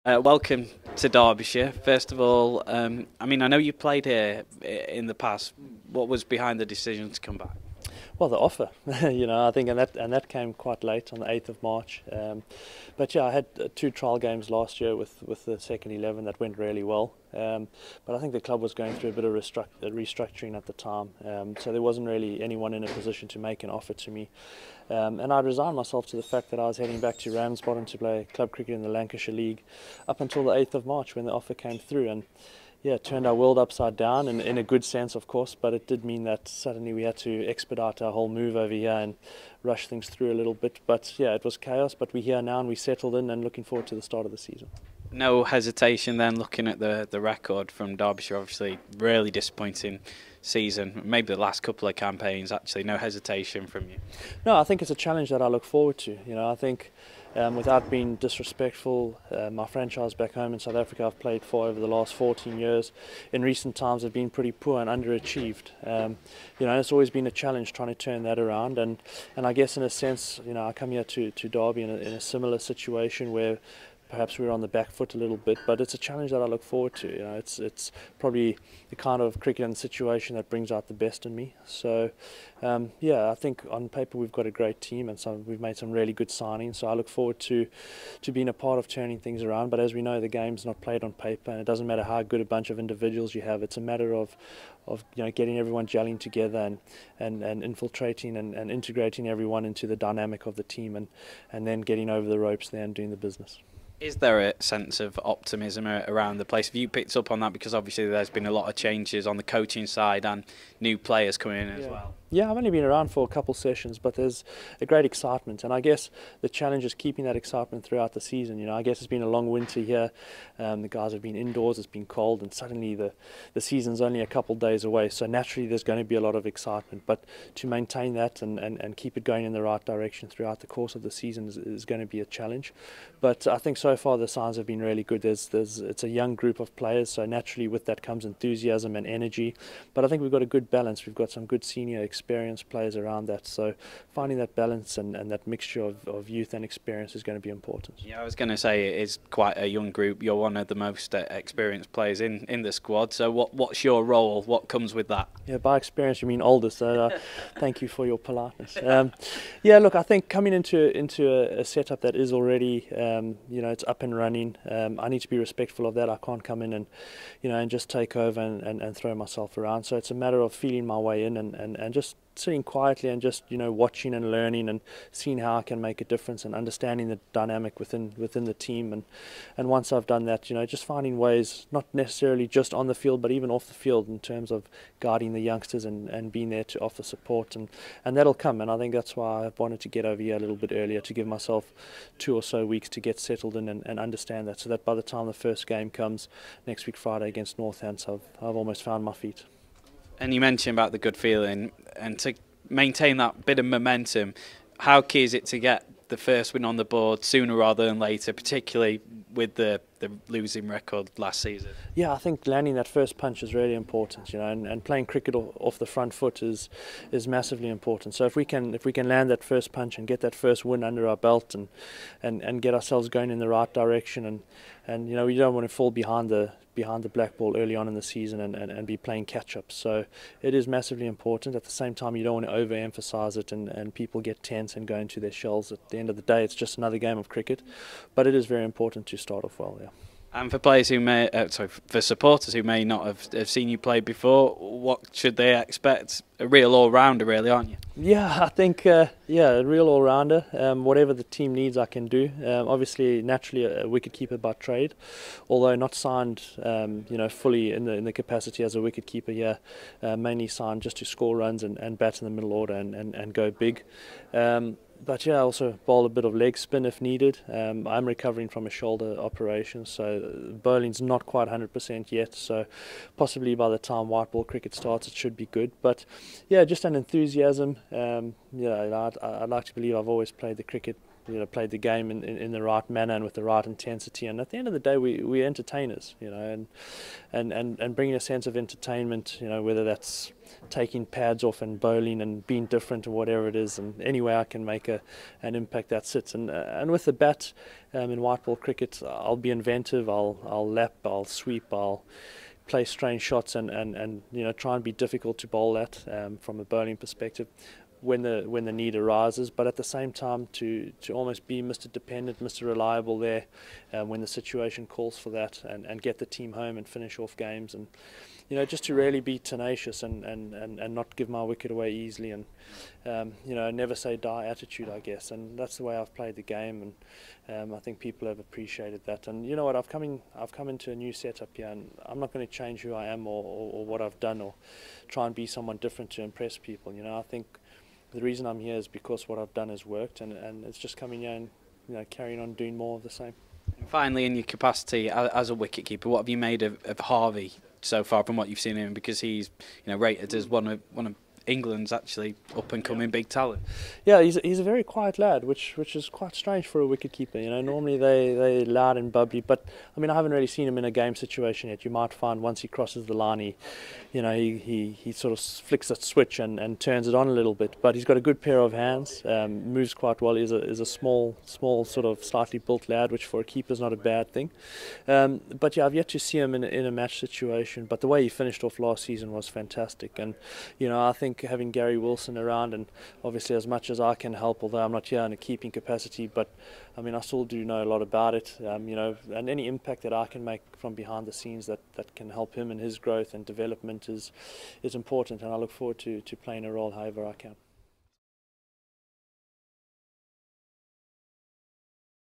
Welcome to Derbyshire. First of all, I know you played here in the past. What was behind the decision to come back? Well, the offer, I think, and that came quite late on the 8th of March. But yeah, I had two trial games last year with the second 11 that went really well. But I think the club was going through a bit of restructuring at the time, so there wasn't really anyone in a position to make an offer to me. And I resigned myself to the fact that I was heading back to Ramsbottom to play club cricket in the Lancashire League up until the 8th of March when the offer came through. And yeah, it turned our world upside down, and in a good sense, of course, but it did mean that suddenly we had to expedite our whole move over here and rush things through a little bit. But yeah, it was chaos, but we're here now and we settled in and looking forward to the start of the season. No hesitation then, looking at the record from Derbyshire, obviously really disappointing season, maybe the last couple of campaigns actually, no hesitation from you? No, I think it's a challenge that I look forward to. I think without being disrespectful, my franchise back home in South Africa I've played for over the last 14 years. In recent times have been pretty poor and underachieved. It's always been a challenge trying to turn that around, and I guess in a sense, I come here to Derby in a similar situation where perhaps we're on the back foot a little bit, but it's a challenge that I look forward to. It's probably the kind of cricket and situation that brings out the best in me. So, yeah, I think on paper we've got a great team, and so we've made some really good signings. So I look forward to being a part of turning things around. But as we know, the game's not played on paper, and it doesn't matter how good a bunch of individuals you have. It's a matter of getting everyone gelling together and infiltrating and integrating everyone into the dynamic of the team, and then getting over the ropes there and doing the business. Is there a sense of optimism around the place? Have you picked up on that? Because obviously there's been a lot of changes on the coaching side and new players coming in as well. Yeah, I've only been around for a couple sessions, but there's a great excitement, and I guess the challenge is keeping that excitement throughout the season. I guess it's been a long winter here. The guys have been indoors, it's been cold, and suddenly the season's only a couple days away, so naturally there's going to be a lot of excitement, but to maintain that and keep it going in the right direction throughout the course of the season is going to be a challenge. But I think so far the signs have been really good. It's a young group of players, so naturally with that comes enthusiasm and energy, but I think we've got a good balance. We've got some good senior experienced players around that, so finding that balance and that mixture of youth and experience is going to be important. Yeah, I was going to say it is quite a young group. You're one of the most experienced players in the squad, so what's your role? What comes with that? Yeah, by experience you mean older, so thank you for your politeness. Yeah, look, I think coming into a setup that is already it's up and running, I need to be respectful of that. I can't come in and just take over and throw myself around, so it's a matter of feeling my way in and just sitting quietly and just watching and learning and seeing how I can make a difference and understanding the dynamic within the team, and once I've done that, just finding ways, not necessarily just on the field but even off the field, in terms of guiding the youngsters and being there to offer support, and that'll come. And I think that's why I wanted to get over here a little bit earlier, to give myself 2 or so weeks to get settled in and understand that, so that by the time the first game comes next week Friday against Northants, I've almost found my feet. And you mentioned about the good feeling, and to maintain that bit of momentum, how key is it to get the first win on the board sooner rather than later, particularly with the losing record last season? Yeah, I think landing that first punch is really important, and playing cricket off the front foot is massively important. So if we can land that first punch and get that first win under our belt and get ourselves going in the right direction, and we don't want to fall behind the black ball early on in the season and be playing catch up. So it is massively important. At the same time, you don't want to overemphasize it and people get tense and go into their shells. At the end of the day, it's just another game of cricket, but it is very important to start off well. Yeah. And for players who for supporters who may not have seen you play before, what should they expect? A real all-rounder, really, aren't you? Yeah, I think a real all-rounder. Whatever the team needs, I can do. Obviously, naturally, a wicket-keeper by trade, although not signed, fully in the capacity as a wicket-keeper. Yeah, mainly signed just to score runs and bat in the middle order and go big. But yeah, I also bowl a bit of leg spin if needed. I'm recovering from a shoulder operation, so bowling's not quite 100% yet. So possibly by the time white ball cricket starts, it should be good. But yeah, just an enthusiasm, I'd like to believe I've always played the cricket, played the game in the right manner and with the right intensity. And at the end of the day, we're entertainers, and bringing a sense of entertainment, whether that's taking pads off and bowling and being different or whatever it is, and any way I can make an impact, that sits. And with the bat, in white ball cricket, I'll be inventive. I'll lap, I'll sweep, I'll play strange shots and try and be difficult to bowl at from a bowling perspective when the need arises, but at the same time to almost be Mr. Dependent, Mr. Reliable there when the situation calls for that, and get the team home and finish off games, and just to really be tenacious and not give my wicket away easily, and never say die attitude, I guess. And that's the way I've played the game, and I think people have appreciated that. And you know what, I've come into a new setup here, and I'm not going to change who I am or what I've done or try and be someone different to impress people. I think the reason I'm here is because what I've done has worked, and it's just coming here and carrying on doing more of the same. Finally, in your capacity as a wicketkeeper, what have you made of Harvey so far from what you've seen of him? Because he's rated as one of England's actually up and coming big talent. Yeah, he's a very quiet lad, which is quite strange for a wicketkeeper. Normally they're loud and bubbly, but I haven't really seen him in a game situation yet. You might find once he crosses the line, he sort of flicks that switch and turns it on a little bit. But he's got a good pair of hands, moves quite well. Is a small sort of slightly built lad, which for a keeper is not a bad thing. But yeah, I've yet to see him in a match situation. But the way he finished off last season was fantastic, and I think having Gary Wilson around, and obviously as much as I can help, although I'm not here in a keeping capacity, but I still do know a lot about it, and any impact that I can make from behind the scenes that can help him in his growth and development is important, and I look forward to playing a role however I can.